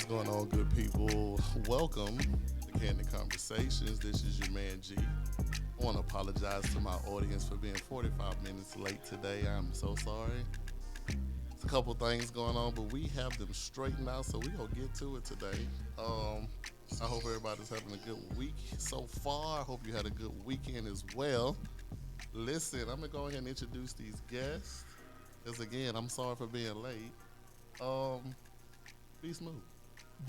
going on, good people? Welcome to Candid Conversations. This is your man G. I want to apologize to my audience for being 45 minutes late today. I'm so sorry. There's a couple things going on, but we have them straightened out, so we're going to get to it today. I hope everybody's having a good week so far. I hope you had a good weekend as well. Listen, I'm going to go ahead and introduce these guests, because again, I'm sorry for being late. Be Smooth.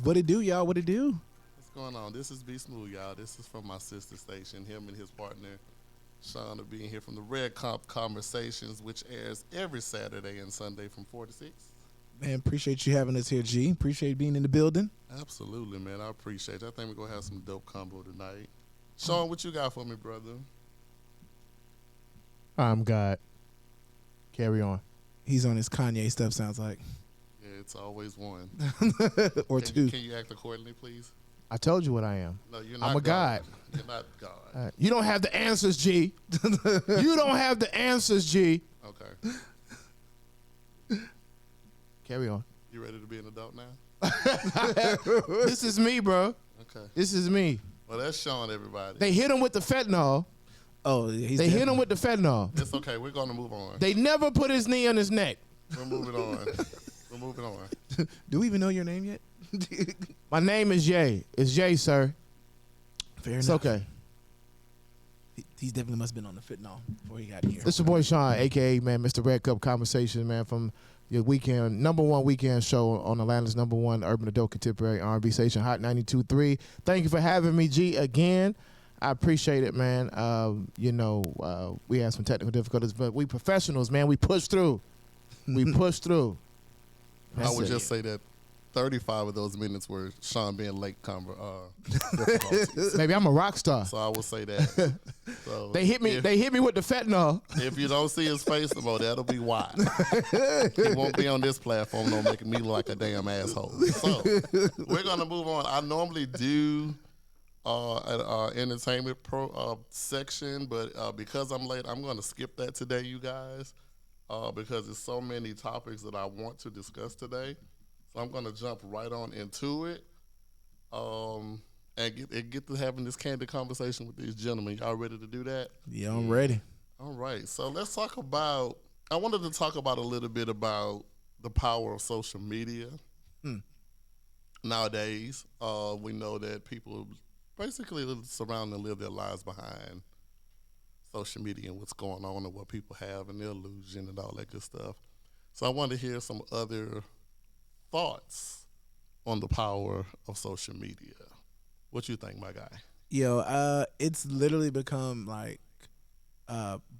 What it do, y'all? What it do? What's going on? This is Be Smooth, y'all. This is from my sister station. Him and his partner, Shawn, are being here from the Red Comp Conversations, which airs every Saturday and Sunday from 4 to 6. Man, appreciate you having us here, G. Appreciate being in the building. Absolutely, man. I appreciate it. I think we're going to have some dope combo tonight. Shawn, what you got for me, brother? I'm God. Carry on. He's on his Kanye stuff, sounds like. Yeah, it's always one. Or two. Can you act accordingly, please? I told you what I am. No, you're not I'm a God. You're not God. You don't have the answers, G. You don't have the answers, G. Okay. Carry on. You ready to be an adult now? This is me, bro. Okay. This is me. Well, that's Shawn, everybody. They hit him with the fentanyl. Oh, They hit him with the fentanyl. It's okay. We're going to move on. They never put his knee on his neck. We're moving on. We're moving on. Do we even know your name yet? My name is Jay. It's Jay, sir. Fair It's enough. okay. He definitely must have been on the fentanyl before he got here. It's your boy Shawn, a.k.a. man, Mr. Red Cup Conversation, man, from your weekend, number one weekend show on Atlanta's number one urban adult contemporary R&B station, Hot 92.3. Thank you for having me, G, again. I appreciate it, man. We had some technical difficulties, but we professionals, man. We push through. We push through. I would just say that 35 of those minutes were Shawn being late difficulties. Maybe I'm a rock star. So I will say that. So They hit me. They hit me with the fentanyl. if you don't see his face no more, that'll be why. He won't be on this platform no making me look like a damn asshole. So we're gonna move on. I normally do an entertainment section, but because I'm late, I'm gonna skip that today, you guys, because there's so many topics that I want to discuss today. So I'm gonna jump right on into it, and get to having this candid conversation with these gentlemen. Y'all ready to do that? Yeah, I'm ready. All right. So let's talk about. I wanted to talk about a little bit about the power of social media. Nowadays, we know that people basically surround and live their lives behind social media and what's going on and what people have and their illusion and all that good stuff. So I wanted to hear some other thoughts on the power of social media. What you think, my guy? Yo, it's literally become like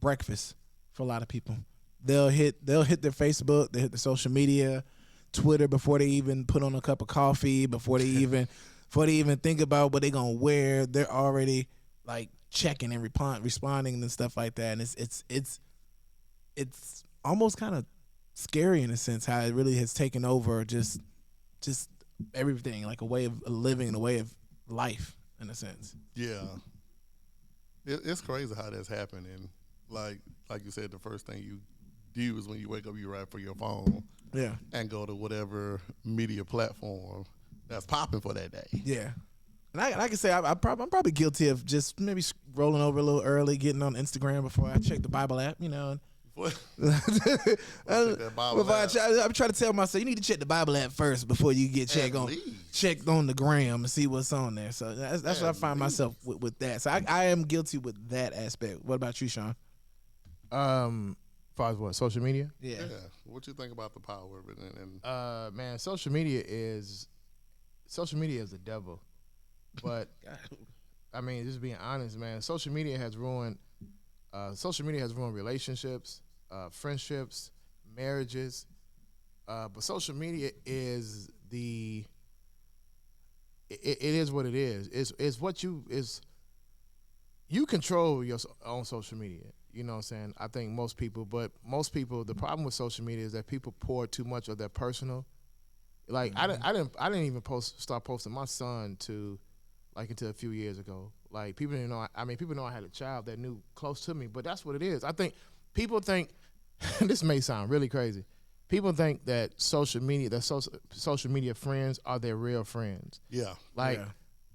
breakfast for a lot of people. They'll hit their Facebook, they hit the social media, Twitter before they even put on a cup of coffee, before they even think about what they're gonna wear. They're already like checking and responding and stuff like that. And it's almost kind of scary in a sense how it really has taken over just everything, like a way of living and a way of life in a sense. Yeah, it's crazy how that's happening. Like you said, the first thing you do is when you wake up, you write for your phone, Yeah, and go to whatever media platform that's popping for that day. yeah. And I can say I'm probably guilty of just maybe rolling over a little early, getting on Instagram before I check the Bible app, you know. What? I'm trying to tell myself you need to check the Bible app first before you get checked on the gram and see what's on there. So that's what I find myself with that. So I am guilty with that aspect. What about you, Shawn? As far as what, social media? Yeah. What you think about the power of it? Man, social media is the devil. But I mean, just being honest, man, social media has ruined relationships, friendships, marriages. But social media is it is what it is. It's what you control your own social media. You know what I'm saying? I think most people, the problem with social media is that people pour too much of their personal. Like I didn't even start posting my son until a few years ago. Like people didn't know. People know I had a child that knew close to me, but that's what it is. I think people think this may sound really crazy. people think that social media friends are their real friends. Yeah. Like Yeah.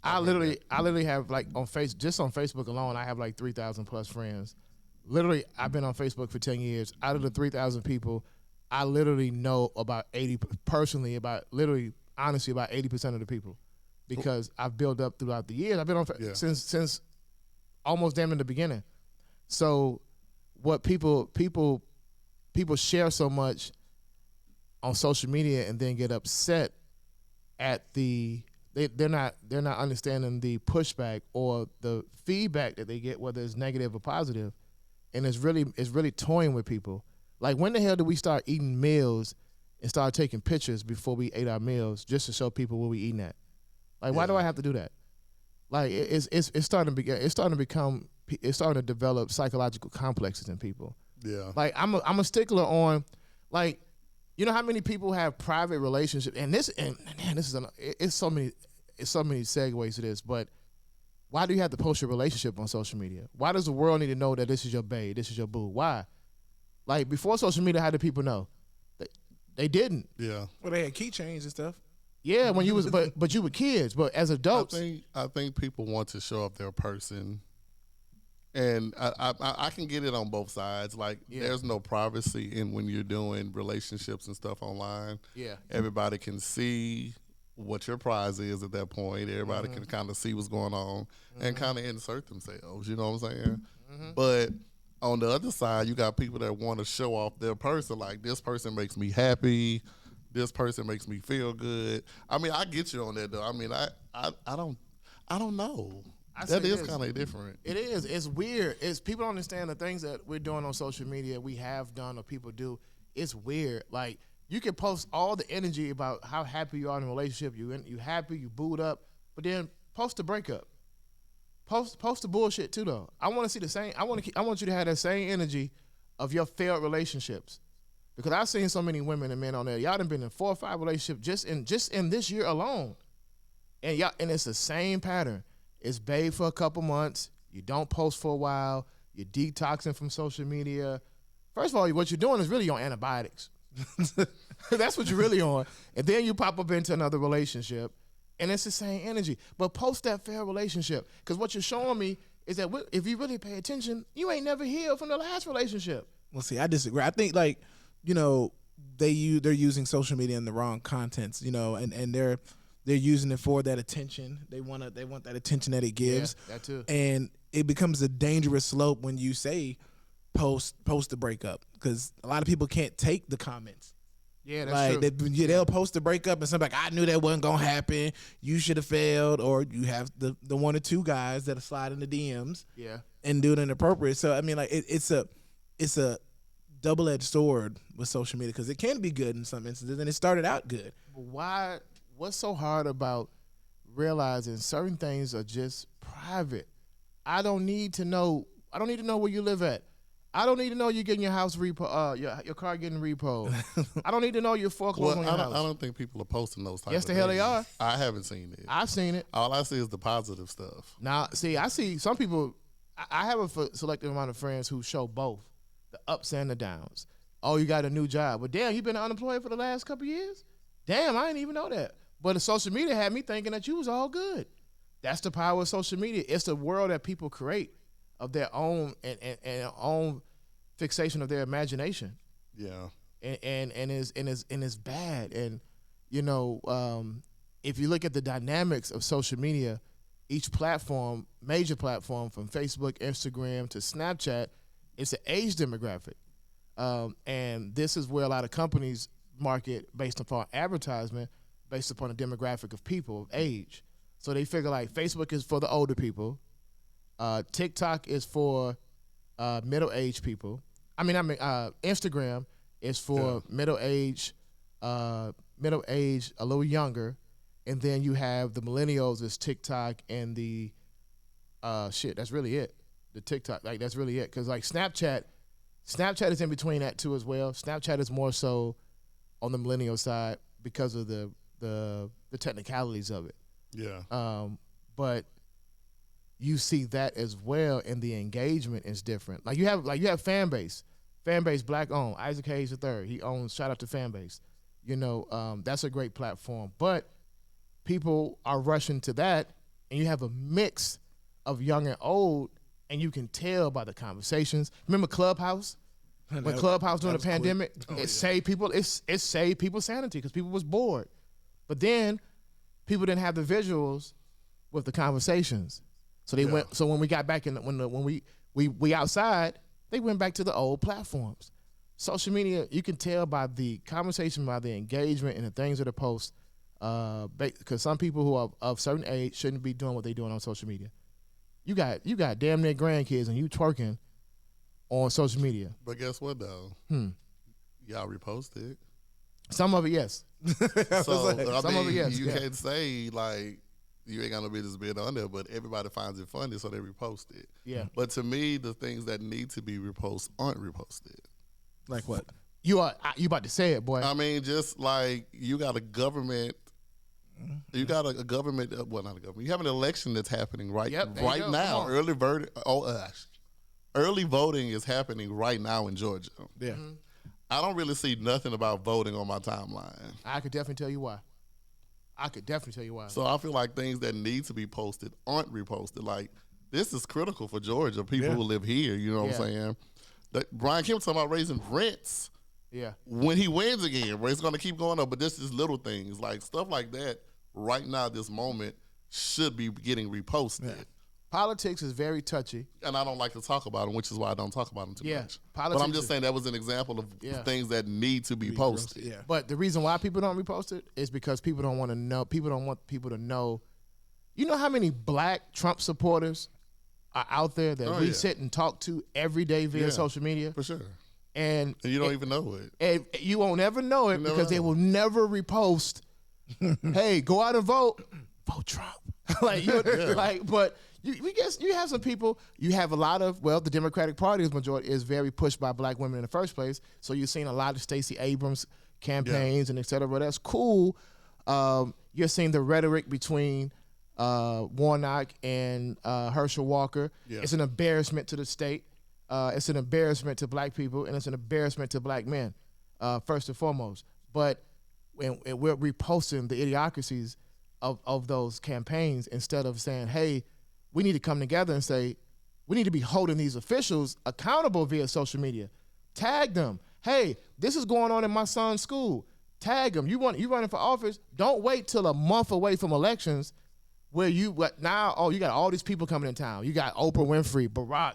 I literally have like on Facebook alone, I have like 3,000 plus friends. Literally, I've been on Facebook for 10 years. Out of the 3,000 people, I literally know about 80 personally honestly about 80% of the people, because I've built up throughout the years. I've been on since almost damn in the beginning. So what people share so much on social media and then get upset at they're not understanding the pushback or the feedback that they get, whether it's negative or positive, and it's really toying with people. Like, when the hell did we start eating meals and start taking pictures before we ate our meals just to show people where we eating at? Like, why do I have to do that? Like, it's starting to develop psychological complexes in people. Yeah. Like, I'm a stickler on, like, you know how many people have private relationships, and it's so many segues to this, but why do you have to post your relationship on social media? Why does the world need to know that this is your babe, this is your boo? Why? Like, before social media, how did people know? They didn't. Yeah. Well, they had keychains and stuff. Yeah, when you was but you were kids, but as adults, I think people want to show up their person, and I can get it on both sides. Like, there's no privacy in when you're doing relationships and stuff online. Yeah. Everybody can see what your prize is at that point. Everybody can kind of see what's going on and kind of insert themselves. You know what I'm saying? But on the other side, you got people that want to show off their person. Like, this person makes me happy. This person makes me feel good. I mean, I get you on that, though. I mean, I don't know. That is kind of different. It is. It's weird. It's people don't understand the things that we're doing on social media, we have done or people do. It's weird. Like, you can post all the energy about how happy you are in a relationship. You happy, you booed up, but then post the breakup. Post the bullshit too, though. I want to see the same. I want you to have that same energy of your failed relationships, because I've seen so many women and men on there. Y'all done been in 4 or 5 relationships just in this year alone, and it's the same pattern. It's babe for a couple months. You don't post for a while. You're detoxing from social media. First of all, what you're doing is really on antibiotics. That's what you're really on. And then you pop up into another relationship, and it's the same energy. But post that fair relationship, because what you're showing me is that if you really pay attention, you ain't never healed from the last relationship. Well, see, I disagree. I think, like, you know, they're using social media in the wrong contents, you know, and they're using it for that attention. They want that attention that it gives. Yeah, that too. And it becomes a dangerous slope when you say post the breakup, because a lot of people can't take the comments. Yeah, that's true. They'll post the breakup and something like, I knew that wasn't gonna happen. You should have failed. Or you have the 1 or 2 guys that'll slide in the DMs. Yeah. And do it inappropriate. So I mean, like, it's a double-edged sword with social media, because it can be good in some instances, and it started out good. Why? What's so hard about realizing certain things are just private? I don't need to know where you live at. I don't need to know you're getting your house repo, your car getting repoed. I don't need to know you're foreclosing on your house. I don't think people are posting those types Yes, of the hell things. they are. I haven't seen it. I've seen it. All I see is the positive stuff. Now, see, I see some people. I have a selective amount of friends who show both the ups and the downs. Oh, you got a new job, but damn, you've been unemployed for the last couple of years. Damn, I didn't even know that. But the social media had me thinking that you was all good. That's the power of social media. It's the world that people create of their own and their own fixation of their imagination. Yeah. And it's bad. And you know, if you look at the dynamics of social media, each platform, major platform from Facebook, Instagram to Snapchat, it's an age demographic. And this is where a lot of companies market based upon advertisement, based upon a demographic of people of age. So they figure like Facebook is for the older people, TikTok is for middle-aged people. Instagram is for middle-aged, a little younger, and then you have the millennials is TikTok and the that's really it. The TikTok, like that's really it. Because like Snapchat is in between that too as well. Snapchat is more so on the millennial side because of the technicalities of it. Yeah. But you see that as well, and the engagement is different. Like you have fan base. Fanbase, black owned. Isaac Hayes III. He owns. Shout out to Fanbase. You know, that's a great platform. But people are rushing to that, and you have a mix of young and old, and you can tell by the conversations. Remember Clubhouse? When Clubhouse during the pandemic, it saved people. It saved people's sanity because people was bored. But then people didn't have the visuals with the conversations, so they went. So when we got back in, when we outside, they went back to the old platforms. Social media, you can tell by the conversation, by the engagement, and the things that are post. Because some people who are of certain age shouldn't be doing what they're doing on social media. You got damn near grandkids and you twerking on social media. But guess what though? Y'all reposted. Some of it, yes. So some of it, yes. You can't say like you ain't got no business being on there, but everybody finds it funny, so they repost it. Yeah. But to me, the things that need to be reposted aren't reposted. Like what? You about to say it, boy. I mean, just like you got a government. You got a government. Well, not a government. You have an election that's happening right now. Early voting is happening right now in Georgia. Yeah. Mm-hmm. I don't really see nothing about voting on my timeline. I could definitely tell you why. So I feel like things that need to be posted aren't reposted. Like, this is critical for Georgia, people who live here. You know what I'm saying? Brian Kemp talking about raising rents. Yeah. When he wins again, where it's going to keep going up. But this is little things, like stuff like that right now, this moment, should be getting reposted. Yeah. Politics is very touchy. And I don't like to talk about them, which is why I don't talk about them too much. But I'm just saying that was an example of things that need to be posted. Yeah. But the reason why people don't repost it is because people don't want to know. People don't want people to know. You know how many black Trump supporters are out there that we sit and talk to every day via social media? For sure. And you don't even know it. And you won't ever know it because they will never repost, hey, go out and vote Trump. But you have some people, you have a lot of, the Democratic Party is very pushed by black women in the first place. So you're seeing a lot of Stacey Abrams campaigns and et cetera. That's cool. You're seeing the rhetoric between Warnock and Herschel Walker. Yeah. It's an embarrassment to the state. It's an embarrassment to black people, and it's an embarrassment to black men, first and foremost. But when we're reposting the idiocracies of those campaigns instead of saying, hey, we need to come together and say, we need to be holding these officials accountable via social media. Tag them. Hey, this is going on in my son's school. Tag them. You running for office, don't wait till a month away from elections where you got all these people coming in town. You got Oprah Winfrey, Barack,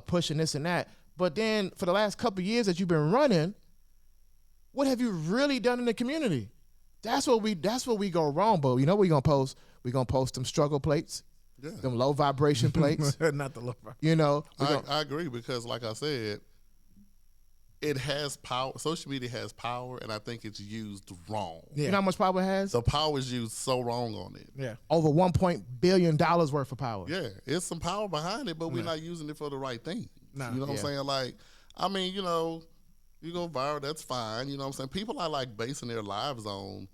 pushing this and that. But then for the last couple of years that you've been running, what have you really done in the community? That's what we go wrong, but you know what we're gonna post? We're gonna post them struggle plates, them low vibration plates. Not the low vibration. You know, I agree because like I said, it has power. Social media has power, and I think it's used wrong. Yeah. You know how much power it has? The power is used so wrong on it. Yeah. Over $1 billion worth of power. Yeah. It's some power behind it, but we're not using it for the right thing. Nah. You know what I'm saying? Like, I mean, you know, you go viral, that's fine. You know what I'm saying? People are like basing their lives on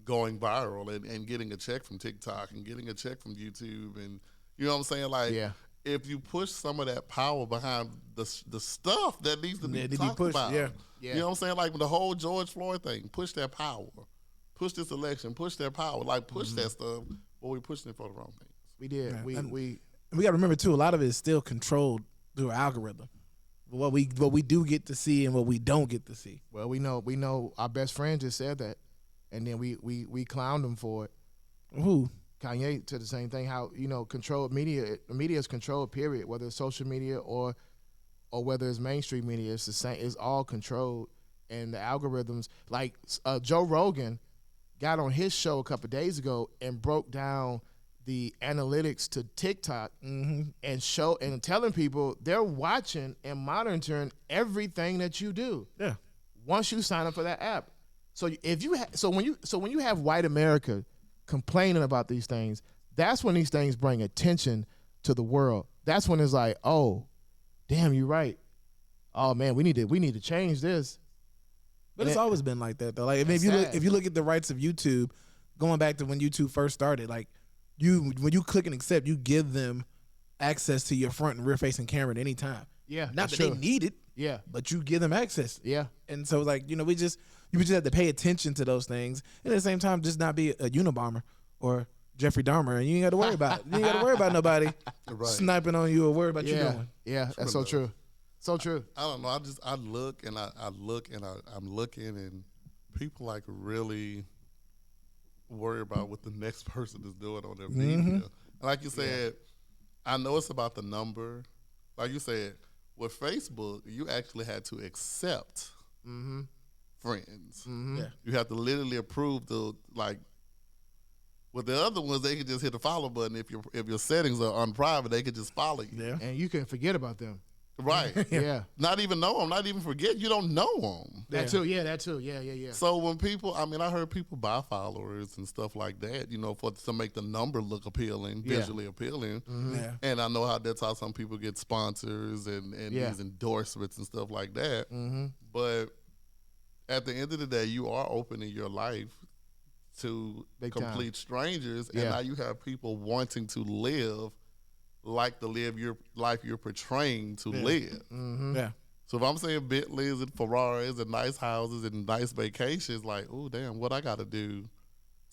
going viral and getting a check from TikTok and getting a check from YouTube. And you know what I'm saying? Like, if you push some of that power behind the stuff that needs to be talked about. Yeah. You know what I'm saying? Like the whole George Floyd thing, push that power. Push this election, push that power. Like push that stuff, but we're pushing it for the wrong things. We did. Yeah. We got to remember too, a lot of it is still controlled through algorithm. What we do get to see and what we don't get to see. Well, we know our best friend just said that, and then we clowned him for it. Who? Kanye said the same thing. How controlled media is controlled. Period. Whether it's social media or whether it's mainstream media, it's the same. It's all controlled, and the algorithms. Like Joe Rogan got on his show a couple of days ago and broke down the analytics to TikTok and telling people they're watching and monitoring everything that you do. Yeah. Once you sign up for that app, so when you have white America complaining about these things, that's when these things bring attention to the world. That's when it's like, oh, damn, you're right. Oh man, we need to change this. But it's always been like that though. Like if you look at the rights of YouTube, going back to when YouTube first started, like when you click and accept, you give them access to your front and rear facing camera at any time. Yeah, Not that's that true. they need it, Yeah, but you give them access. yeah, And so, like, you just have to pay attention to those things, and at the same time, just not be a Unabomber or Jeffrey Dahmer, and you ain't got to worry about it. You ain't got to worry about nobody Right. sniping on you or worry about you yeah, doing. yeah. That's so true. So true. I don't know. I look and I'm looking and people like really worry about what the next person is doing on their media. And like you said, I know it's about the number. Like you said, with Facebook, you actually had to accept friends. Yeah. You have to literally approve the like. With the other ones, they can just hit the follow button. If your settings are on private, they can just follow you. Yeah. And you can forget about them. Right. Yeah. Not even know them. Not even forget. You don't know them. That too. Yeah, that too. Yeah, yeah, yeah. So when people, I heard people buy followers and stuff like that, to make the number look appealing, visually appealing. Yeah. And I know how that's how some people get sponsors and these endorsements and stuff like that. But at the end of the day, you are opening your life to Big complete strangers, and Yeah. now you have people wanting to live like the life you're portraying to live. Yeah. So if I'm saying Bentleys and Ferraris and nice houses and nice vacations, like, oh damn, what I got to do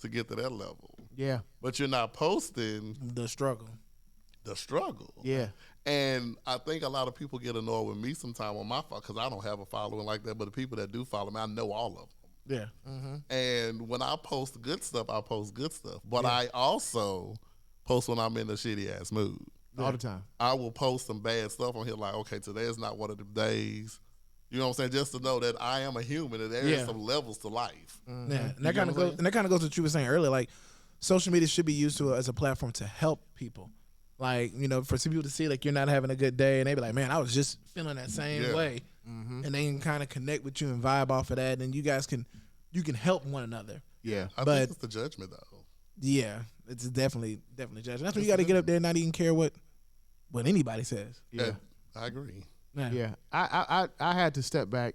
to get to that level? Yeah. But you're not posting The struggle. the struggle. Yeah. And I think a lot of people get annoyed with me sometimes on my phone because I don't have a following like that. But the people that do follow me, I know all of them. Yeah. And when I post good stuff, I post good stuff. But I also post when I'm in a shitty ass mood. All the time. I will post some bad stuff on here like, okay, today is not one of the days. You know what I'm saying? Just to know that I am a human and there is some levels to life. Yeah. And You that know kind of what I'm goes. And that kind of goes to what you were saying earlier. Like, social media should be used as a platform to help people. Like, for some people to see like you're not having a good day, and they be like, "Man, I was just feeling that same way," and they can kind of connect with you and vibe off of that, and you guys can help one another. Yeah. I But- think it's the judgment though. Yeah, it's definitely judging. That's when you got to get up there and not even care what anybody says. Yeah. And I agree. Yeah, I had to step back,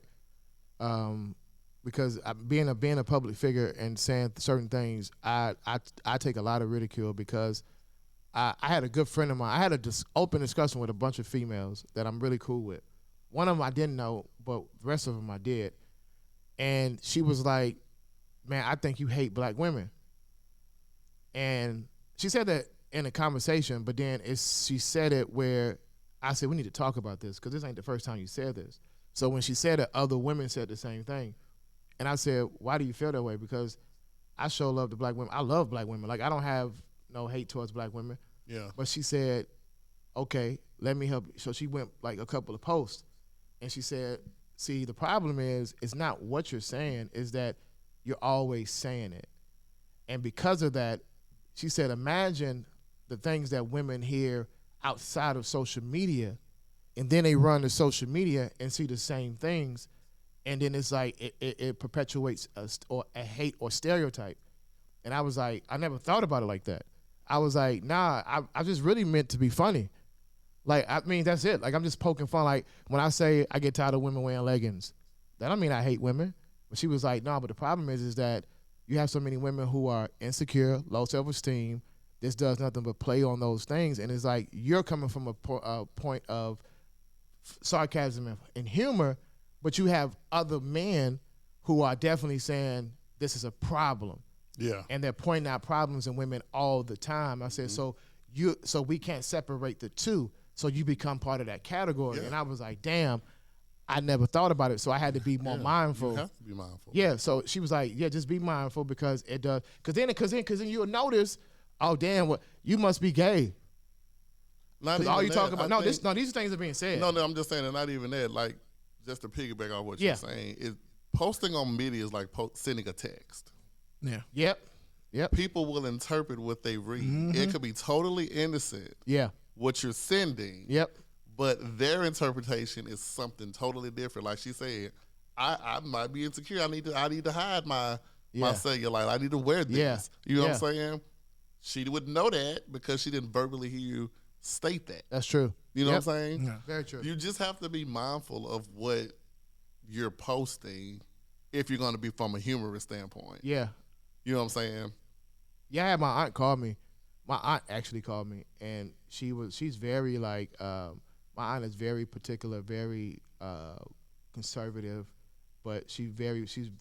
because being a public figure and saying certain things, I take a lot of ridicule because I had a good friend of mine. I had a open discussion with a bunch of females that I'm really cool with. One of them I didn't know, but the rest of them I did. And she was like, "Man, I think you hate black women." And she said that in a conversation, but then she said it where I said, "We need to talk about this because this ain't the first time you said this." So when she said it, other women said the same thing. And I said, "Why do you feel that way?" Because I show love to black women. I love black women. Like, I don't have no hate towards black women. Yeah. But she said, "Okay, let me help you." So she went like a couple of posts, and she said, "See, the problem is, it's not what you're saying, is that you're always saying it." And because of that, she said, imagine the things that women hear outside of social media, and then they run to social media and see the same things, and then it's like it perpetuates a hate or stereotype. And I was like, I never thought about it like that. I was like, nah, I just really meant to be funny. Like, I mean, that's it. Like, I'm just poking fun. Like, when I say I get tired of women wearing leggings, that don't mean I hate women. But she was like, no, but the problem is that you have so many women who are insecure, low self-esteem. This does nothing but play on those things. And it's like, you're coming from a point of sarcasm and humor, but you have other men who are definitely saying this is a problem. Yeah. And they're pointing out problems in women all the time. I said, so we can't separate the two. So you become part of that category. Yeah. And I was like, damn, I never thought about it. So I had to be more mindful. You have to be mindful. Yeah. So she was like, yeah, just be mindful because it does. Cause then you'll notice, oh damn, what you must be gay. Because all you talk about, these things are being said. No, I'm just saying, and not even that. Like, just to piggyback on what you're saying, is posting on media is like sending a text. Yeah. Yep. People will interpret what they read. It could be totally innocent. Yeah. What you're sending. Yep. But their interpretation is something totally different. Like she said, I might be insecure. I need to hide my cellulite. I need to wear this. Yeah. You know what I'm saying? She wouldn't know that because she didn't verbally hear you state that. That's true. You know what I'm saying? Yeah. Very true. You just have to be mindful of what you're posting if you're going to be from a humorous standpoint. Yeah. You know what I'm saying? Yeah, I had my aunt call me. My aunt actually called me, and she's very like, My aunt is very particular, very conservative, but she's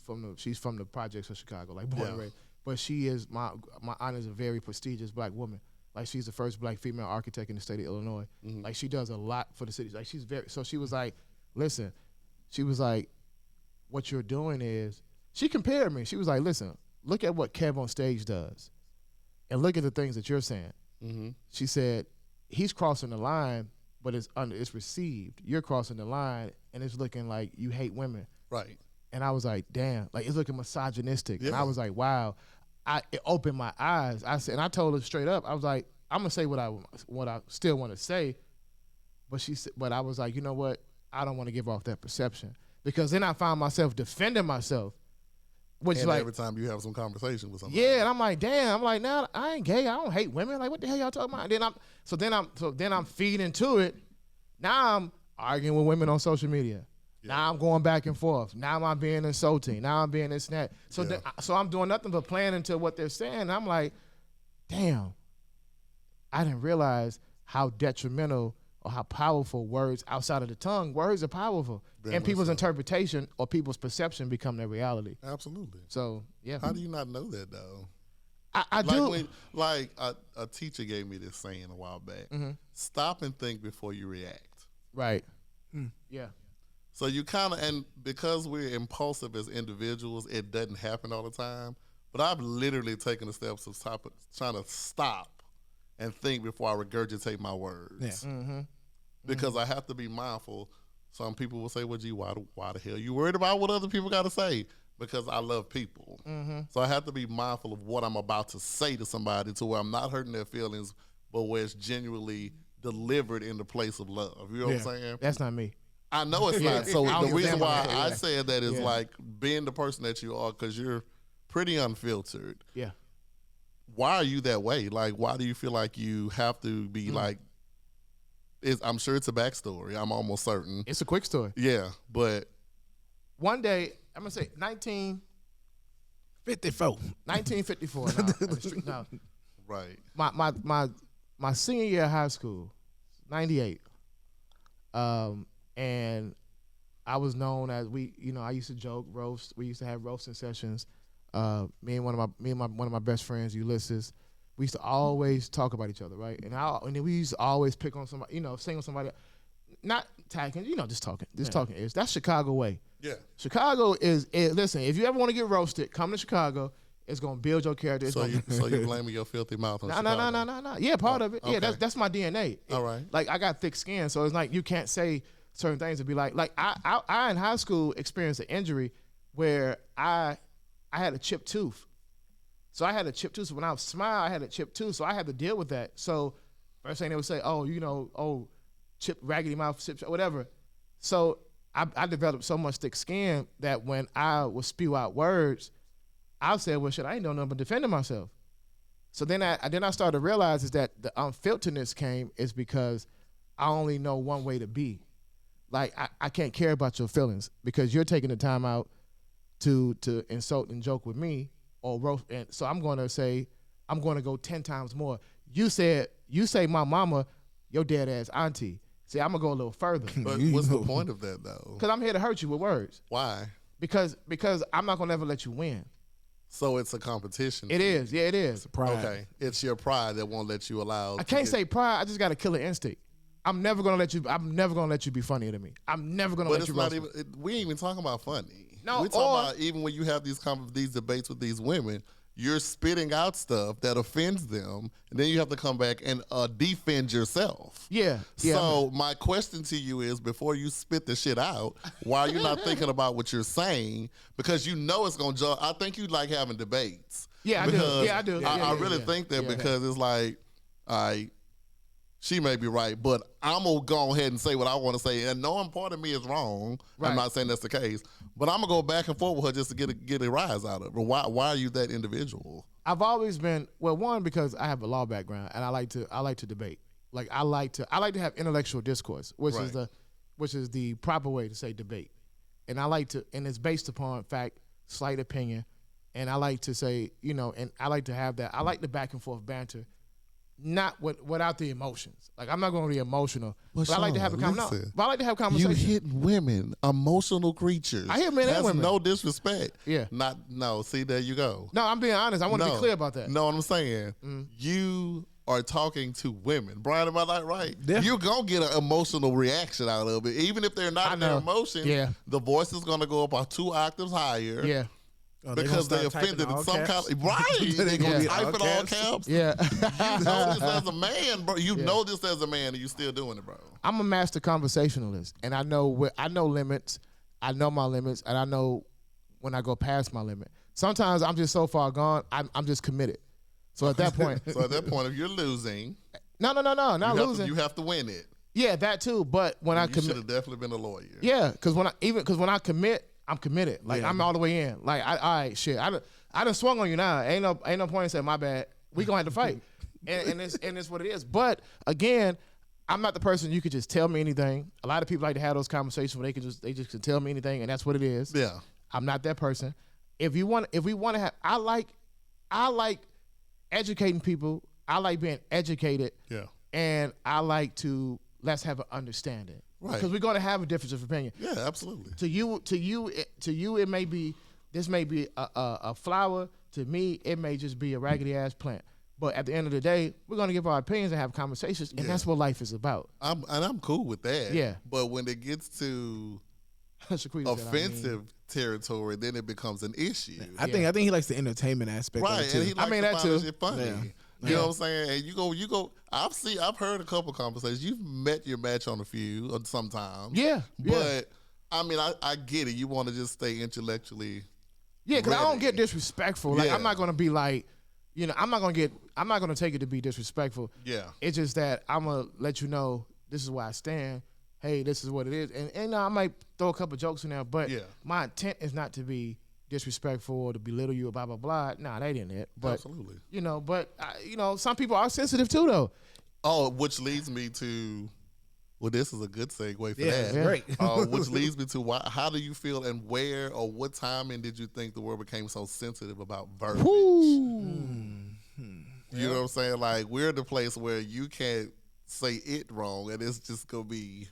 from the projects of Chicago, like born and raised. But she is my aunt is a very prestigious black woman. Like she's the first black female architect in the state of Illinois. Mm-hmm. Like she does a lot for the city. Like she's very. So she was like, listen, she was like, what you're doing is. She compared me. She was like, listen, look at what Kev on stage does, and look at the things that you're saying. Mm-hmm. She said, he's crossing the line, but it's received. You're crossing the line, and it's looking like you hate women. Right. And I was like, damn, like it's looking misogynistic. Yeah. And I was like, wow. It opened my eyes. I said, and I told her straight up, I was like, I'm gonna say what I still want to say, but she said, but I was like, you know what? I don't want to give off that perception, because then I found myself defending myself, which and like every time you have some conversation with somebody. yeah, and I'm like, damn, I'm like, nah, I ain't gay. I don't hate women. Like, what the hell y'all talking about? And then I'm feeding to it. Now I'm arguing with women on social media. Yeah. Now I'm going back and forth. Now I'm being insulting. Now I'm being this and that. So so I'm doing nothing but playing into what they're saying. And I'm like, damn, I didn't realize how detrimental or how powerful words outside of the tongue. Words are powerful, and people's interpretation or people's perception become their reality. Absolutely. So yeah. How do you not know that though? I do. A teacher gave me this saying a while back. Mm-hmm. Stop and think before you react. Right. Yeah. So you kind of, and because we're impulsive as individuals, it doesn't happen all the time. But I've literally taken the steps of trying to stop and think before I regurgitate my words. Yeah. Mm-hmm. Because I have to be mindful. Some people will say, well, gee, why the hell you worried about what other people got to say? Because I love people. Mm-hmm. So I have to be mindful of what I'm about to say to somebody, to where I'm not hurting their feelings, but where it's genuinely delivered in the place of love. You know what I'm saying? That's not me. I know it's not. So I the reason why understand. I said that is Yeah. like being the person that you are, because you're pretty unfiltered. Yeah. Why are you that way? Like, why do you feel like you have to be like? I'm sure it's a backstory. I'm almost certain. It's a quick story. Yeah, but One day, I'm gonna say 1954. No, right. My senior year of high school, 98. And I was known as I used to joke, roast. We used to have roasting sessions. Me and one of my best friends, Ulysses, we used to always talk about each other, right? And then we used to always pick on somebody, sing on somebody, not tagging, just talking. Talking is that's Chicago way. Yeah. Chicago is listen. If you ever want to get roasted, come to Chicago. It's gonna build your character. So you blaming your filthy mouth on Chicago? No. Yeah, part of it. Okay. Yeah, that's my DNA. All right. Like I got thick skin, so it's like you can't say certain things and be like I in high school experienced an injury where I had a chipped tooth. So I had a chipped tooth. So when I smiled, I had a chipped tooth. So I had to deal with that. So first thing they would say, chip, raggedy mouth, chip, whatever. So I developed so much thick skin that when I would spew out words, I said, well, shit, I ain't doing nothing but defending myself. So then I started to realize is that the unfilteredness came is because I only know one way to be. Like I can't care about your feelings because you're taking the time out to insult and joke with me or roast. And so I'm going to go 10 times more. You say my mama, your dead ass auntie. See, I'm gonna go a little further. But what's the point of that though? Because I'm here to hurt you with words. Why? Because I'm not gonna ever let you win. So it's a competition. It is. Yeah, it is. Pride. Okay. It's your pride that won't let you allow. I can't say pride. I just got a killer instinct. I'm never gonna let you be funnier than me. I'm never gonna let you roast me. We ain't even talking about funny. No, we're talking about even when you have these debates with these women, you're spitting out stuff that offends them, and then you have to come back and defend yourself. Yeah. So my question to you is, before you spit the shit out, why are you not thinking about what you're saying? Because you know it's gonna judge. I think you like having debates. Yeah, I do. Yeah, I do. I really think that because it's like, she may be right, but I'm gonna go ahead and say what I want to say, and knowing part of me is wrong. Right. I'm not saying that's the case, but I'm gonna go back and forth with her just to get a rise out of her. Why are you that individual? I've always been one because I have a law background and I like to debate. Like I like to have intellectual discourse, which is the proper way to say debate, and and it's based upon fact, slight opinion, and I like to say and I like to have that. I like the back and forth banter. without the emotions. Like I'm not going to be emotional, Well, but I like to have a Shawn, conversation. listen. But I like to have You conversation. hit women, emotional creatures. I hit men and That's women. no disrespect. Yeah. No. See, there you go. No, I'm being honest. I want to be clear about that. Know what I'm saying? You are talking to women. Brian, am I not right? Yeah. You're going to get an emotional reaction out of it. Even if they're not in their emotion, the voice is going to go up 2 octaves higher. Yeah. Oh, Because they offended in some kind of right. They're gonna type it all caps. Yeah. You know this as a man, bro. You know this as a man, and you still doing it, bro. I'm a master conversationalist, and I know limits. I know my limits, and I know when I go past my limit. Sometimes I'm just so far gone. I'm just committed. So at that point, if you're losing, not losing. You have to win it. Yeah, that too. But when I You should commit, have definitely been a lawyer. yeah, because when I commit, I'm committed. Like I'm all the way in. Like all right, shit. I done swung on you now. Ain't no point in saying my bad. We gonna have to fight, and it's what it is. But again, I'm not the person you could just tell me anything. A lot of people like to have those conversations where they just can tell me anything, and that's what it is. Yeah. I'm not that person. If we want to have, I like educating people. I like being educated. Yeah. And I like to let's have an understanding. Right. Because we're going to have a difference of opinion. Yeah, absolutely. To you, it may be a flower. To me, it may just be a raggedy ass plant. But at the end of the day, we're going to give our opinions and have conversations, and that's what life is about. I'm cool with that. Yeah. But when it gets to Shaquita said, offensive territory, then it becomes an issue. I think he likes the entertainment aspect of Right, it too. and he likes to that find too. shit funny. Yeah. You know what I'm saying? And you go. I've heard a couple conversations. You've met your match on a few sometimes. Yeah. But I mean, I get it. You want to just stay intellectually. Yeah, because I don't ready. get disrespectful. Like Yeah. I'm not going to be like, I'm not going to take it to be disrespectful. Yeah. It's just that I'm going to let you know this is where I stand. Hey, this is what it is. And I might throw a couple jokes in there, but my intent is not to be disrespectful or to belittle you or blah, blah, blah. Nah, that ain't it. But, Absolutely. Some people are sensitive too, though. Oh, which leads me to, well, this is a good segue for that. Yeah, great. Which leads me to how do you feel and where or what timing did you think the world became so sensitive about verbiage? You know what I'm saying? Like, we're in the place where you can't say it wrong and it's just going to be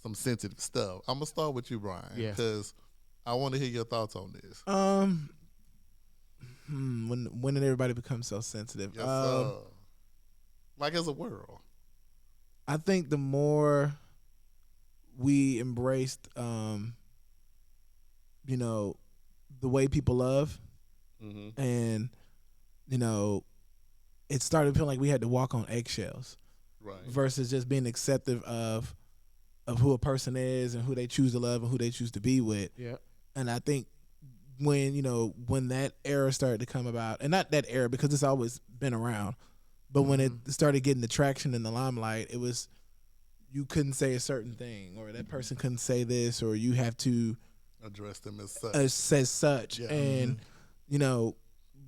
some sensitive stuff. I'm going to start with you, Brian, because I want to hear your thoughts on this. When did everybody become so sensitive? Yes, like as a world. I think the more we embraced, the way people love, and it started feeling like we had to walk on eggshells, Right. versus just being accepting of who a person is and who they choose to love and who they choose to be with. Yeah. And I think when that era started to come about, and not that era because it's always been around, but when it started getting the traction in the limelight, it was you couldn't say a certain thing, or that person couldn't say this, or you have to address them as such. says such. Yeah. And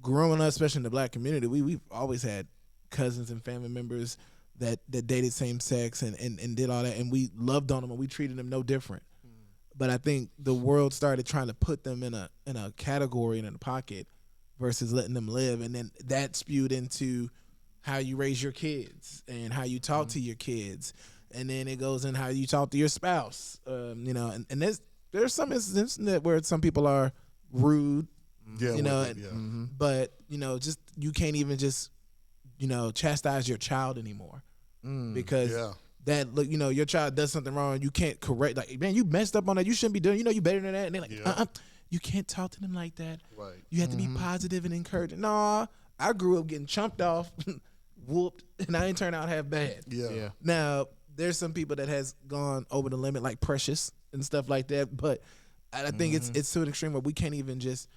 growing up, especially in the black community, we've always had cousins and family members that dated same sex and did all that, and we loved on them and we treated them no different. But I think the world started trying to put them in a category and in a pocket versus letting them live, and then that spewed into how you raise your kids and how you talk to your kids, and then it goes in how you talk to your spouse. And there's some instances where some people are rude, but just you can't even just chastise your child anymore because that your child does something wrong, you can't correct, like, man, you messed up on that, you shouldn't be doing, you better than that, and they're like, you can't talk to them like that. Right. You have to be positive and encouraging. No, I grew up getting chumped off, whooped, and I ain't turned out half bad. Yeah. Now there's some people that has gone over the limit, like Precious and stuff like that, but I think it's to an extreme where we can't even just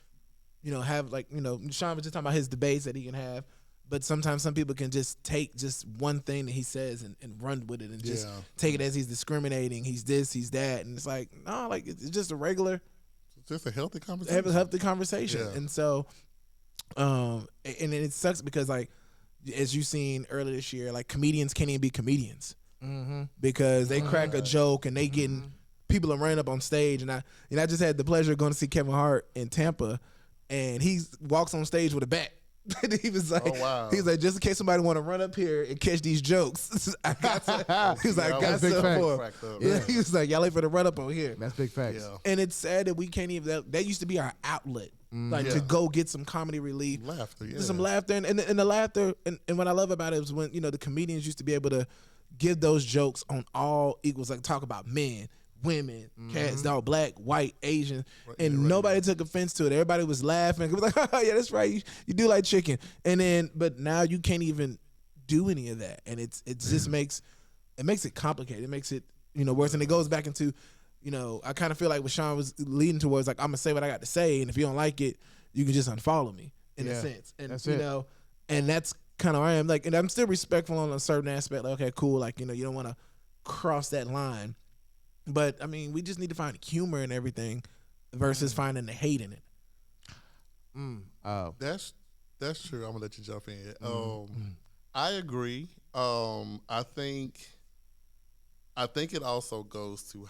have, like, Shawn was just talking about his debates that he can have. But sometimes some people can just take just one thing that he says and run with it and just take it as he's discriminating. He's this, he's that. And it's like, no, like it's just a regular. It's just a healthy conversation. Have a healthy conversation. Yeah. And so, and it sucks because, like, as you seen earlier this year, like, comedians can't even be comedians because they crack a joke and they getting, people are running up on stage. And I just had the pleasure of going to see Kevin Hart in Tampa, and he walks on stage with a bat. And he was like, Oh, wow. he's like, just in case somebody want to run up here and catch these jokes, I got some. He was like, I got big something fact. for 'em. Cracked up. Yeah. He was like, y'all ain't for the run up over here. That's big facts. Yeah. And it's sad that we can't even. That used to be our outlet, like to Yeah. go get some comedy relief, Laughter, yeah. some laughter, and the laughter. And what I love about it is when the comedians used to be able to give those jokes on all equals, like talk about men, women, cats, dog, black, white, Asian, and nobody took offense to it. Everybody was laughing. It was like, oh, yeah, that's right. You do like chicken, but now you can't even do any of that, and it just makes it complicated. It makes it worse, and it goes back into. I kind of feel like what Shawn was leading towards, like, I'm gonna say what I got to say, and if you don't like it, you can just unfollow me in a sense. And that's and that's kind of where I am. Like, and I'm still respectful on a certain aspect. Like, okay, cool. Like, you don't want to cross that line, but I mean, we just need to find humor in everything versus finding the hate in it. That's true. I'm gonna let you jump in. I agree. I think it also goes to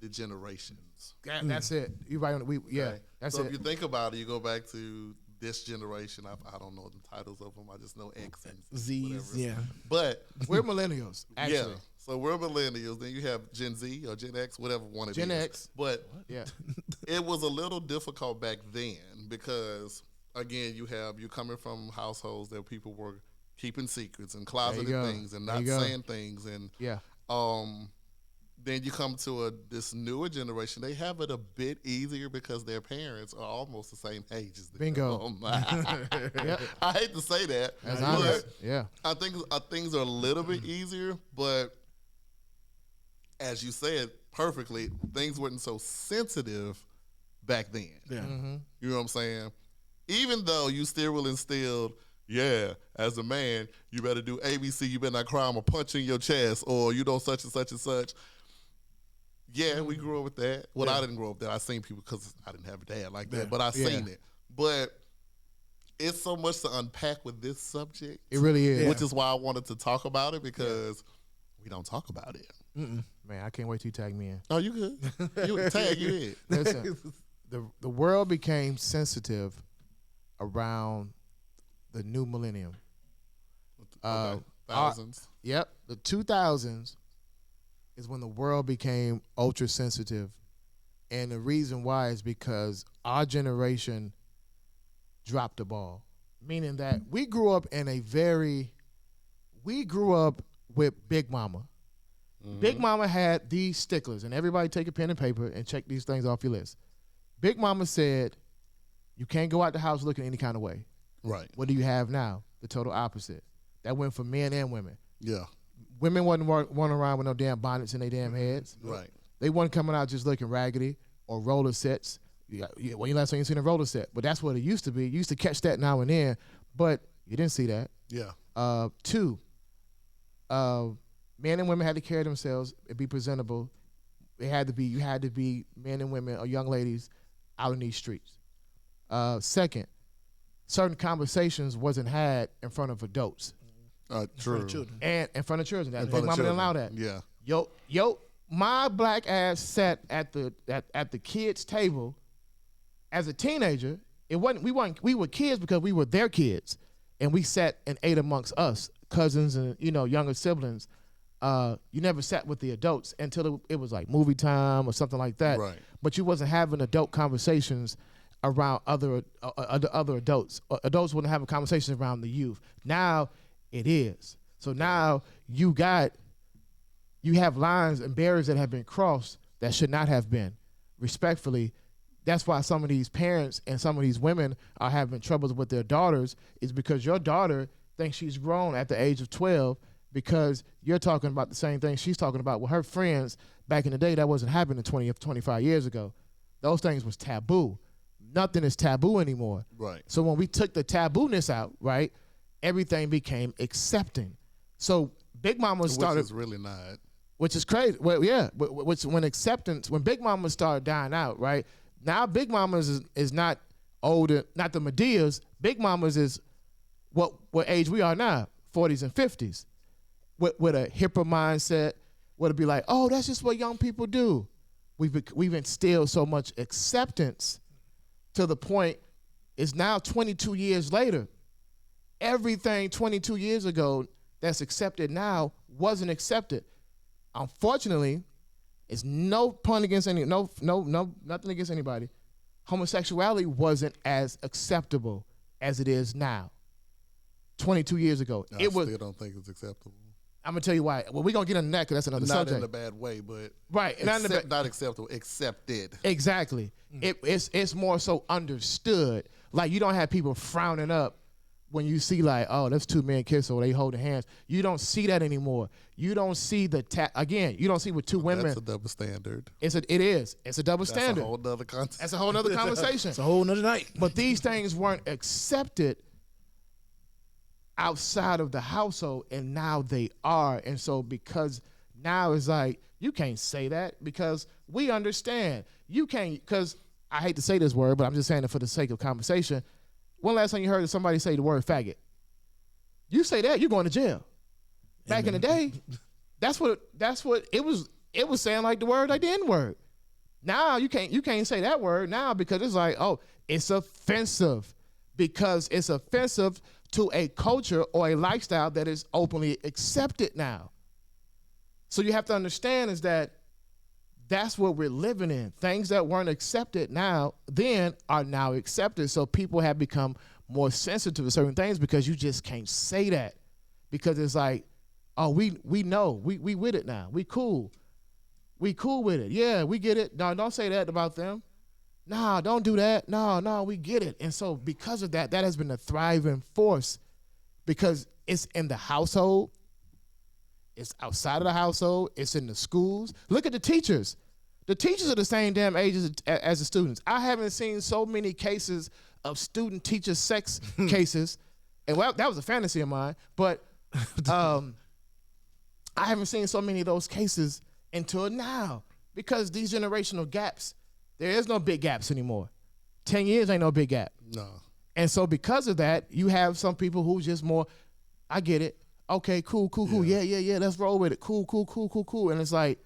the generations. That's it. You right on. Okay? That's so it. if you think about it, you go back to this generation. I don't know the titles of them. I just know X and Z's, whatever. yeah. But We're millennials, actually. yeah, so we're millennials. Then you have Gen Z or Gen X, whatever one it is. Gen X. But Yeah. it was a little difficult back then because again, you're coming from households that people were keeping secrets and closeted go. things and There not you go. saying things and Yeah. then you come to this newer generation. They have it a bit easier because their parents are almost the same age as them. Bingo. Yep. I hate to say that, That's but honest. Yeah. I think things are a little bit easier. But as you said perfectly, things weren't so sensitive back then. Yeah. You know what I'm saying? Even though you still will instill, yeah, as a man, you better do ABC, you better not cry, I'm a punch in your chest, or such and such and such. Yeah, we grew up with that. Well, I didn't grow up with that. I seen people because I didn't have a dad like that, but I seen it. But it's so much to unpack with this subject. It really is. Which is why I wanted to talk about it because we don't talk about it. Man, I can't wait till you tag me in. Oh, you good? You tag you in. Listen, the world became sensitive around the new millennium. Okay. Thousands. Yep, the 2000s is when the world became ultra sensitive, and the reason why is because our generation dropped the ball. Meaning that we grew up with Big Mama. Big Mama had these sticklers, and everybody take a pen and paper and check these things off your list. Big Mama said, you can't go out the house looking any kind of way. Right. What do you have now? The total opposite. That went for men and women. Yeah. Women wasn't running around with no damn bonnets in their damn heads. Right. They wasn't coming out just looking raggedy or roller sets. When you last time you seen a roller set? But that's what it used to be. You used to catch that now and then, but you didn't see that. Yeah. Two, men and women had to carry themselves and be presentable. You had to be men and women or young ladies out in these streets. Second, certain conversations wasn't had in front of adults True. and in front of children. That In Big front of Mama didn't children. allow that. Yeah. Yo, my black ass sat at the kids' table as a teenager. We were kids because we were their kids, and we sat and ate amongst us cousins and younger siblings. You never sat with the adults until it was like movie time or something like that. Right. But you wasn't having adult conversations around other adults. Adults wouldn't have a conversation around the youth. Now it is. So now you have lines and barriers that have been crossed that should not have been. Respectfully, that's why some of these parents and some of these women are having troubles with their daughters, is because your daughter thinks she's grown at the age of 12 because you're talking about the same thing she's talking about with her friends back in the day. That wasn't happening 20 or 25 years ago. Those things was taboo. Nothing is taboo anymore. Right. So when we took the taboo-ness out, right, everything became accepting. So Big Mama started, Which is really not. which is crazy. Well, yeah, when Big Mama started dying out, right? Now Big Mamas is not older, not the Medeas. Big Mamas is what age we are now, 40s and 50s, with a hipper mindset. Would it be like, oh, that's just what young people do? We've instilled so much acceptance to the point it's now 22 years later, everything 22 years ago that's accepted now wasn't accepted. Unfortunately, it's no pun against nothing against anybody. Homosexuality wasn't as acceptable as it is now. 22 years ago, I still don't think it's acceptable. I'm gonna tell you why. Well, we're gonna get into that because that's another subject. Not in a bad way, but right, not acceptable, accepted. Exactly. It's more so understood. Like you don't have people frowning up when you see like, oh, that's two men kissing or they holding hands. You don't see that anymore. You don't see again. You don't see with two women. That's a double standard. It is. It's a double standard. That's a whole nother conversation. It's a whole nother night. But these things weren't accepted outside of the household, and now they are. And so because now it's like, you can't say that because we understand. You can't, because I hate to say this word, but I'm just saying it for the sake of conversation. When last time you heard somebody say the word faggot? You say that, you're going to jail. Back in the day, that's what it was. It was saying like the word, like the N-word. Now you can't say that word now because it's like, oh, it's offensive. Because it's offensive to a culture or a lifestyle that is openly accepted now. So you have to understand is that that's what we're living in. Things that weren't accepted then are now accepted. So people have become more sensitive to certain things because you just can't say that. Because it's like, oh, we know. We with it now. We cool. We cool with it. Yeah, we get it. No, don't say that about them. Nah, don't do that. No, we get it. And so because of that, that has been a thriving force because it's in the household. It's outside of the household. It's in the schools. Look at the teachers. The teachers are the same damn age as the students. I haven't seen so many cases of student-teacher sex cases. And well, that was a fantasy of mine. But I haven't seen so many of those cases until now because these generational gaps, there is no big gaps anymore. 10 years ain't no big gap. No. And so because of that, you have some people who just more, I get it. Okay, cool. Yeah, let's roll with it. Cool. And it's like,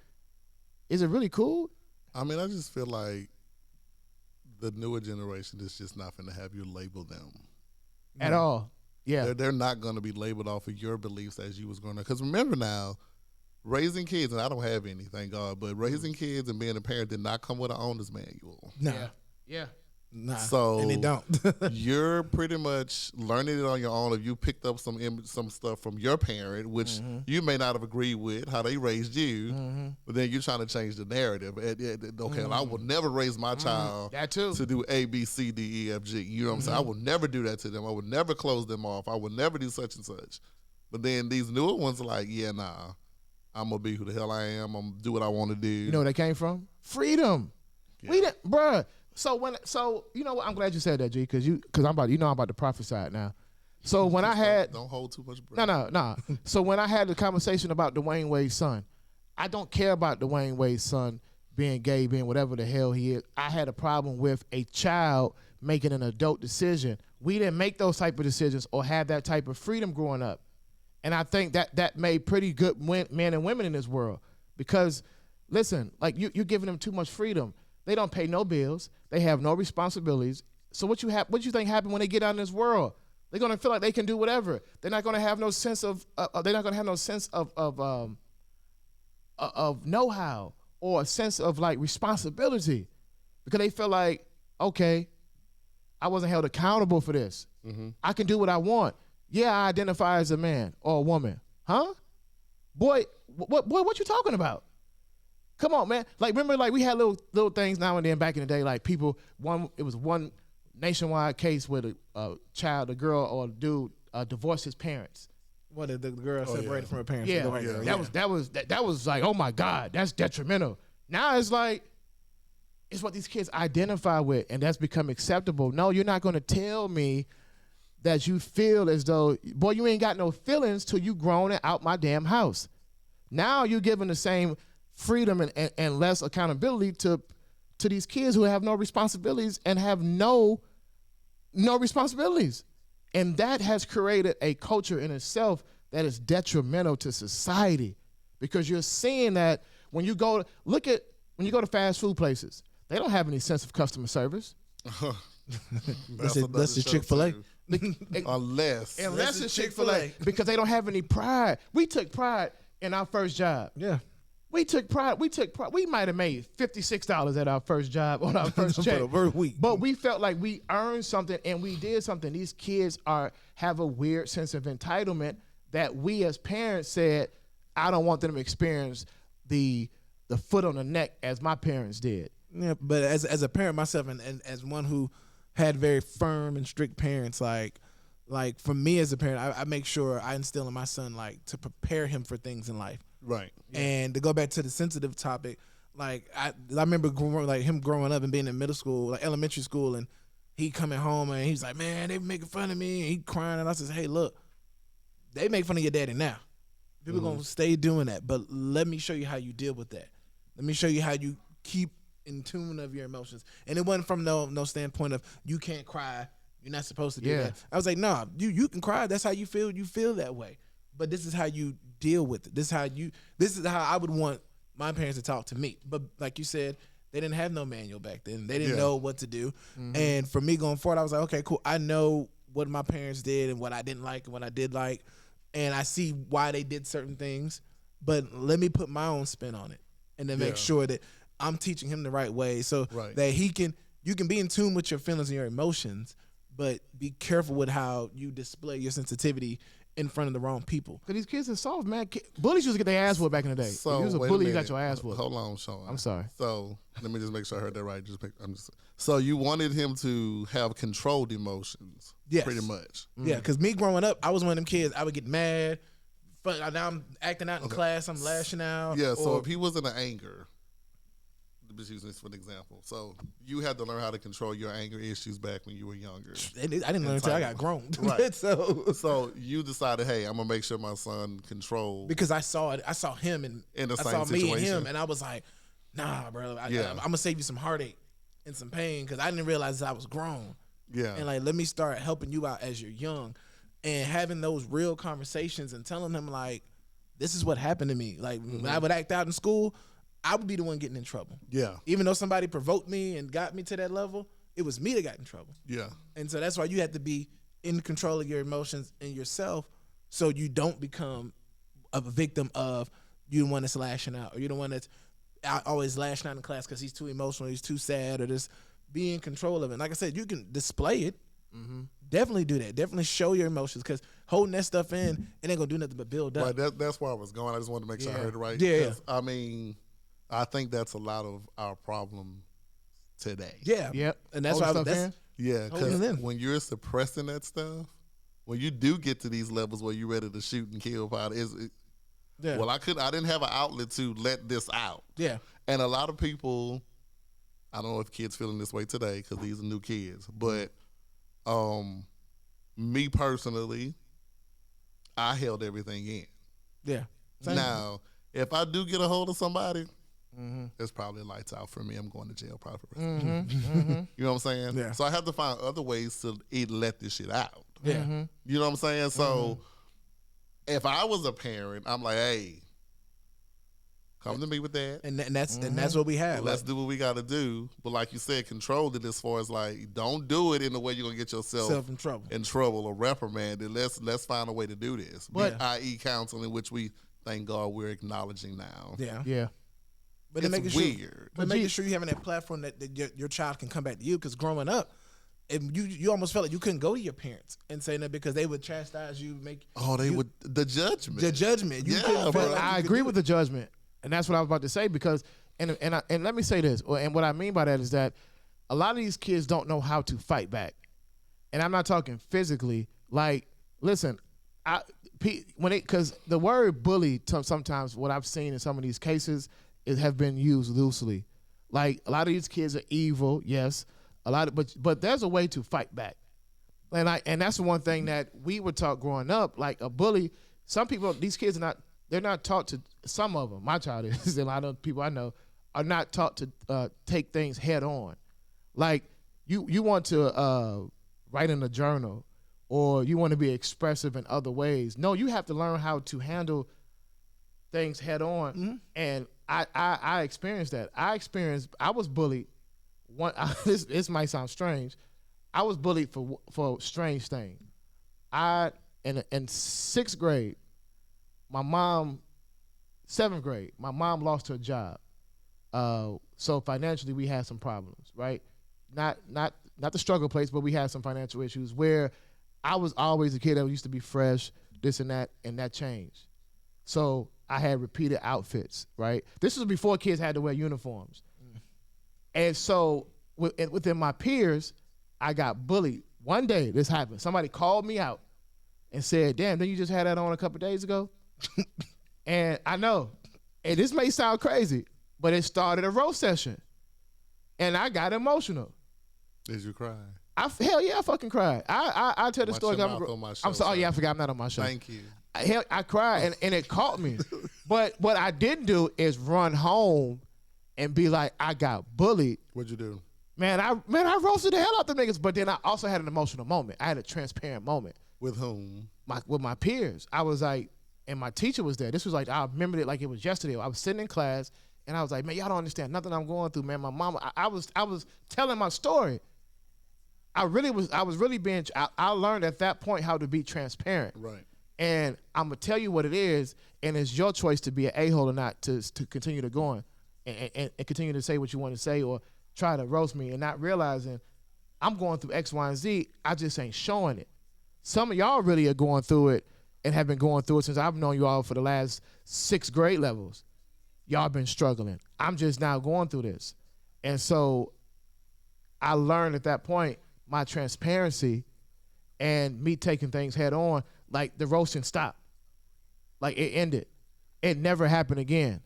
is it really cool? I mean, I just feel like the newer generation is just not going to have you label them. At all. Yeah. They're not going to be labeled off of your beliefs as you was going to. Because remember now, raising kids, and I don't have any, thank God, but raising kids and being a parent did not come with an owner's manual. No. Yeah. Nah. So and they don't. You're pretty much learning it on your own. If you picked up some stuff from your parent, which you may not have agreed with how they raised you, but then you're trying to change the narrative. Okay, I will never raise my child to do A, B, C, D, E, F, G. You know what I'm saying? I will never do that to them. I would never close them off. I would never do such and such. But then these newer ones are like, yeah, nah. I'm going to be who the hell I am. I'm going to do what I want to do. You know where they came from? Freedom. Yeah. We didn't, bruh. So you know what? I'm glad you said that, G, because I'm about the prophet side now. So when I had don't hold too much breath. No. So when I had the conversation about Dwayne Wade's son, I don't care about Dwayne Wade's son being gay, being whatever the hell he is. I had a problem with a child making an adult decision. We didn't make those type of decisions or have that type of freedom growing up. And I think that made pretty good men and women in this world. Because, listen, like you're giving them too much freedom. They don't pay no bills. They have no responsibilities. So what you think happened when they get out in this world? They're gonna feel like they can do whatever. They're not gonna have no sense of. They're not gonna have no sense of know-how or a sense of like responsibility, because they feel like, okay, I wasn't held accountable for this. I can do what I want. Yeah, I identify as a man or a woman. Huh? Boy, what you talking about? Come on, man. Like, remember, like, we had little things now and then back in the day, like it was one nationwide case where a child, a girl or a dude divorced his parents. What, the girl separated from her parents? Yeah, that was like, oh my God, that's detrimental. Now it's like, it's what these kids identify with, and that's become acceptable. No, you're not going to tell me that you feel as though, boy, you ain't got no feelings till you grown and out my damn house. Now you're giving the same freedom and less accountability to these kids who have no responsibilities and have no responsibilities. And that has created a culture in itself that is detrimental to society, because you're seeing that when you go to fast food places, they don't have any sense of customer service. That's the Chick-fil-A. Unless it's Chick-fil-A. Because they don't have any pride. We took pride in our first job. Yeah. We took pride. We might have made $56 at our first job on our first check. For a week. But we felt like we earned something and we did something. These kids have a weird sense of entitlement that we as parents said, I don't want them to experience the foot on the neck as my parents did. Yeah, but as a parent myself and as one who had very firm and strict parents, like for me as a parent, I make sure I instill in my son like to prepare him for things in life. Right. And to go back to the sensitive topic, like I remember him growing up and being in middle school, like elementary school, and he coming home and he's like, man, they making fun of me, and he crying, and I says, hey, look, they make fun of your daddy now. People gonna stay doing that, but let me show you how you deal with that. Let me show you how you keep in tune of your emotions. And it wasn't from no standpoint of you can't cry, you're not supposed to do that. I was like, no, you can cry. That's how you feel. You feel that way. But this is how you deal with it. This is how I would want my parents to talk to me. But like you said, they didn't have no manual back then. They didn't know what to do. And for me going forward, I was like, okay, cool. I know what my parents did and what I didn't like and what I did like. And I see why they did certain things. But let me put my own spin on it. And then make sure that I'm teaching him the right way so that you can be in tune with your feelings and your emotions, but be careful with how you display your sensitivity in front of the wrong people. Because these kids are soft, man. Bullies used to get their ass whooped back in the day. So, if you was a bully, you got your ass whooped. Hold on, Shawn. I'm sorry. So let me just make sure I heard that right. So you wanted him to have controlled emotions, pretty much. Yeah, because me growing up, I was one of them kids. I would get mad. But now I'm acting out in class. I'm lashing out. Yeah, so if he was in an anger, just using this for an example. So you had to learn how to control your anger issues back when you were younger. I didn't learn until I got grown. Right. So you decided, hey, I'm gonna make sure my son controls. Because I saw it. I saw him and in the I same saw situation. me and him, and I was like, nah, bro. I'm gonna save you some heartache and some pain because I didn't realize I was grown. Yeah. And like, let me start helping you out as you're young, and having those real conversations and telling them like, this is what happened to me. Like when I would act out in school, I would be the one getting in trouble. Yeah. Even though somebody provoked me and got me to that level, it was me that got in trouble. Yeah. And so that's why you have to be in control of your emotions and yourself so you don't become a victim of you the one that's lashing out, or you the one that's always lashing out in class because he's too emotional, he's too sad, or just be in control of it. And like I said, you can display it. Definitely do that. Definitely show your emotions, because holding that stuff in, it ain't gonna do nothing but build up. Right. That's where I was going. I just wanted to make sure I heard it right. Yeah. 'Cause, I mean, I think that's a lot of our problem today. Yeah. Yep. And that's Hold why stuff in. Yeah, Holding because it in. when you're suppressing that stuff, when you do get to these levels where you're ready to shoot and kill, well, I didn't have an outlet to let this out. Yeah. And a lot of people, I don't know if kids feeling this way today because these are new kids, but me personally, I held everything in. Yeah. Now, if I do get a hold of somebody, it's probably lights out for me. I'm going to jail probably for the rest of the day. You know what I'm saying? Yeah. So I have to find other ways to let this shit out. Yeah. You know what I'm saying? So if I was a parent, I'm like, hey, come to me with that. And that's what we have. Let's do what we got to do. But like you said, control it as far as like, don't do it in the way you're going to get yourself in trouble or reprimanded. Let's find a way to do this. But i.e. counseling, which we, thank God, we're acknowledging now. Yeah. Yeah. But It's weird. But making sure you're having that platform that your child can come back to you, because growing up, you almost felt like you couldn't go to your parents and say that because they would chastise you, the judgment. The judgment. You Yeah, couldn't feel bro. like I agree with the judgment, and that's what I was about to say. Because and let me say this, and what I mean by that is that a lot of these kids don't know how to fight back, and I'm not talking physically. Like, listen, because the word bully sometimes, what I've seen in some of these cases, it have been used loosely. Like, a lot of these kids are evil, yes. But there's a way to fight back. And that's the one thing that we were taught growing up. Like, a bully, some people, these kids they're not taught to, some of them, my child is, a lot of people I know, are not taught to take things head on. Like, you want to write in a journal, or you want to be expressive in other ways. No, you have to learn how to handle things head on. And I experienced that. I was bullied. This might sound strange. I was bullied for a strange thing. In sixth grade, my mom, seventh grade, my mom lost her job. So financially, we had some problems, right? Not the struggle place, but we had some financial issues where I was always a kid that used to be fresh, this and that changed. So I had repeated outfits, right? This was before kids had to wear uniforms. And so within my peers, I got bullied. One day this happened. Somebody called me out and said, damn, didn't you just have that on a couple days ago? And I know, and this may sound crazy, but it started a roast session. And I got emotional. Did you cry? Hell yeah, I fucking cried. I tell the Watch story. your mouth on my show, I'm sorry. Oh sir. yeah, I forgot I'm not on my show. Thank you. I cried and it caught me. But what I didn't do is run home and be like, I got bullied. What'd you do? Man, I roasted the hell out the niggas. But then I also had an emotional moment. I had a transparent moment. With whom? With my peers. I was like, and my teacher was there. This was like, I remembered it like it was yesterday. I was sitting in class and I was like, man, y'all don't understand nothing I'm going through, man. My mama, I was telling my story. I was really being, I learned at that point how to be transparent. Right. And I'm going to tell you what it is, and it's your choice to be an a-hole or not, to continue to go on and continue to say what you want to say or try to roast me and not realizing I'm going through X, Y, and Z. I just ain't showing it. Some of y'all really are going through it and have been going through it since I've known you all for the last 6th grade levels. Y'all been struggling. I'm just now going through this. And so I learned at that point my transparency and me taking things head on, like the roasting stopped. Like it ended. It never happened again.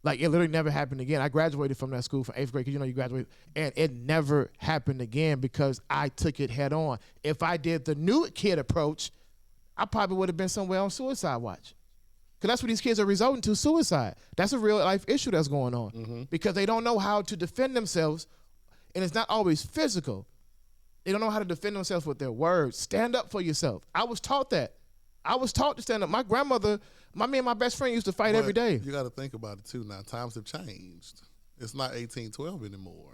Like it literally never happened again. I graduated from that school from 8th grade, because you know you graduate, and it never happened again because I took it head on. If I did the new kid approach, I probably would have been somewhere on suicide watch. Because that's what these kids are resorting to, suicide. That's a real life issue that's going on because they don't know how to defend themselves, and it's not always physical. They don't know how to defend themselves with their words. Stand up for yourself. I was taught that. I was taught to stand up. My grandmother, me and my best friend used to fight every day. You got to think about it too now. Times have changed. It's not 1812 anymore.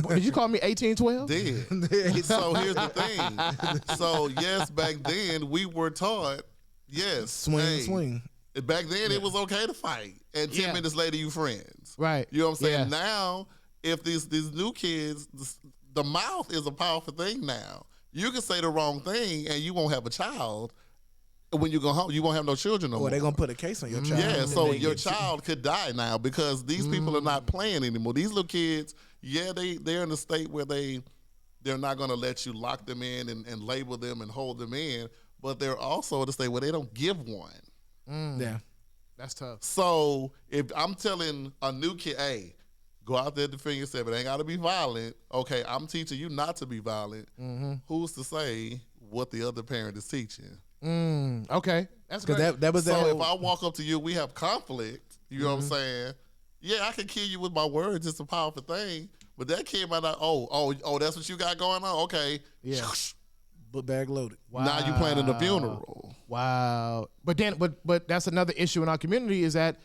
Did you call me 1812? Did. So here's the thing. So yes, back then we were taught, yes. Swing. Back then it was okay to fight. And 10 minutes later you friends. Right. You know what I'm saying? Yeah. Now, if these new kids, the mouth is a powerful thing now. You can say the wrong thing and you won't have a child. When you go home, you won't have no children no more. Or they're going to put a case on your child. Yeah, so your child could die now because these people are not playing anymore. These little kids, they're in a state where they're not going to let you lock them in and label them and hold them in, but they're also at a state where they don't give one. Yeah. That's tough. So if I'm telling a new kid, hey, go out there, defend yourself, it ain't got to be violent. Okay, I'm teaching you not to be violent. Who's to say what the other parent is teaching? Okay, that's good. That was so if I walk up to you, we have conflict. You know what I'm saying? Yeah, I can kill you with my words. It's a powerful thing. But that kid might not. Oh, that's what you got going on. Okay. Yeah. Book bag loaded. Wow. Now you planning a funeral. Wow. But that's another issue in our community is that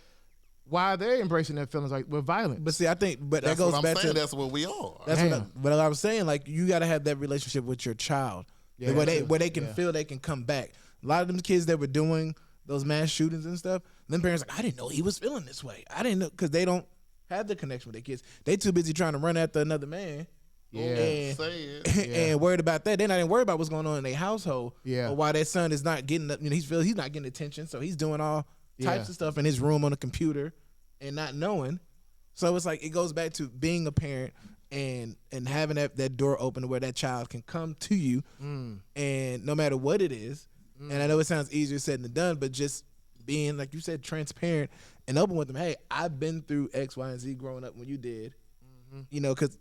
why they're embracing their feelings like we're violent. But see, I think, That's that goes what I'm back saying. to That's what we are. that's what I was saying. Like you got to have that relationship with your child, Yeah, where they can feel they can come back. A lot of them kids that were doing those mass shootings and stuff, them parents like, I didn't know he was feeling this way. I didn't know, because they don't have the connection with their kids. They too busy trying to run after another man. Yeah. And worried about that. They're not even worried about what's going on in their household. Yeah. Or why their son is not getting, he's not getting attention, so he's doing all types of stuff in his room on the computer and not knowing. So it's like it goes back to being a parent and having that door open to where that child can come to you, and no matter what it is. And I know it sounds easier said than done, but just being, like you said, transparent and open with them. Hey, I've been through X, Y, and Z growing up when you did. Because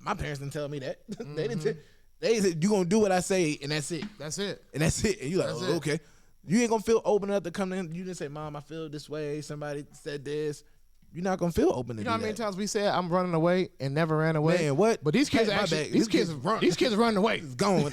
my parents didn't tell me that. They didn't. They said, you going to do what I say, and that's it. That's it. And that's it. And you like, That's oh, it. okay. You ain't going to feel open enough to come in. You didn't say, Mom, I feel this way. Somebody said this. You're not going to feel open to You do know how that. many times we said I'm running away and never ran away? Man, what? But these kids Hey, my actually, bad. these kids are running away. It's gone.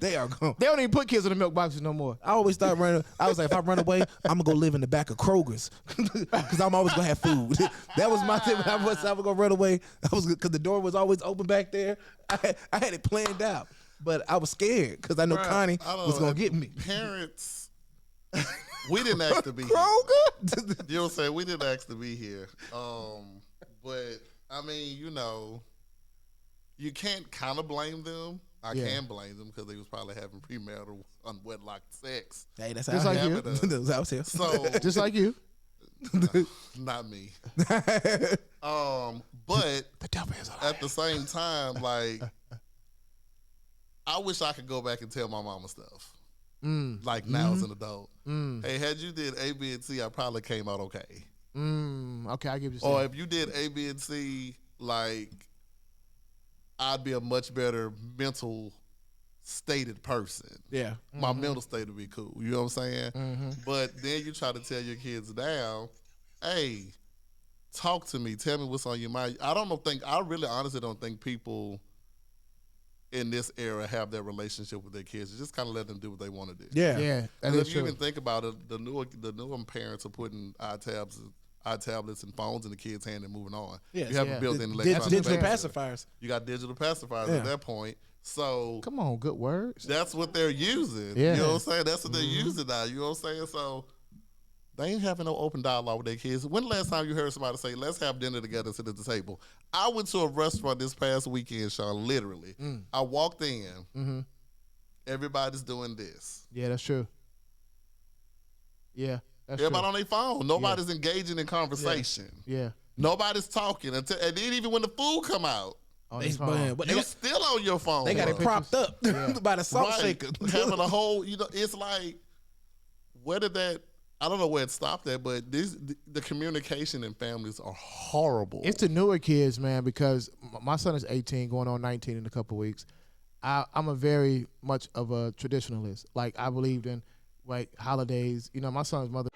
They are gone. They don't even put kids in the milk boxes no more. I always thought running. I was like, if I run away, I'm gonna go live in the back of Kroger's because I'm always gonna have food. That was my thing. When I was gonna run away, I was because the door was always open back there. I had it planned out. but I was scared because I know Bruh, Connie I don't was know, gonna get me. Parents, we didn't ask to be here. Kroger. You know what I'm saying? We didn't ask to be here. But I mean, you know, you can't kind of blame them. I can blame them because they was probably having premarital unwedlock sex. Hey, that's Just how like I you. am. That's how I was here. So Just like you. not me. But The devil is alive. at the same time, like, I wish I could go back and tell my mama stuff. Like now as an adult. Hey, had you did A, B, and C, I probably came out okay. Okay, I give you. Or if you did A, B, and C, like, I'd be a much better mental stated person. Yeah. My mental state would be cool. You know what I'm saying? But then you try to tell your kids now, hey, talk to me. Tell me what's on your mind. I really honestly don't think people in this era have that relationship with their kids. You just kind of let them do what they want to do. Yeah. Yeah, that 'Cause is if you true. even think about it, the newer parents are putting iTablets and phones in the kids' hand and moving on. Yes. You have Yeah. a built-in Di- electronic digital babysitter. pacifiers. You got digital pacifiers Yeah. at that point. So Come on, good words. that's what they're using. Yeah. You know what I'm saying? That's what they're using now. You know what I'm saying? So they ain't having no open dialogue with their kids. When the last time you heard somebody say, let's have dinner together, sit at the table? I went to a restaurant this past weekend, Shawn, literally. I walked in. Everybody's doing this. Yeah, that's true. Yeah, that's Everybody true. on their phone. Nobody's engaging in conversation. Yeah. Nobody's talking. And then even when the food come out, On They, his phone. man, but you still on your phone. they got it bro. propped up by the salt Right. shaker. Having a whole, it's like, where did that, I don't know where it stopped at, but the communication in families are horrible. It's the newer kids, man, because my son is 18, going on 19 in a couple of weeks. I'm a very much of a traditionalist. Like, I believed in, like, holidays. You know, my son's mother.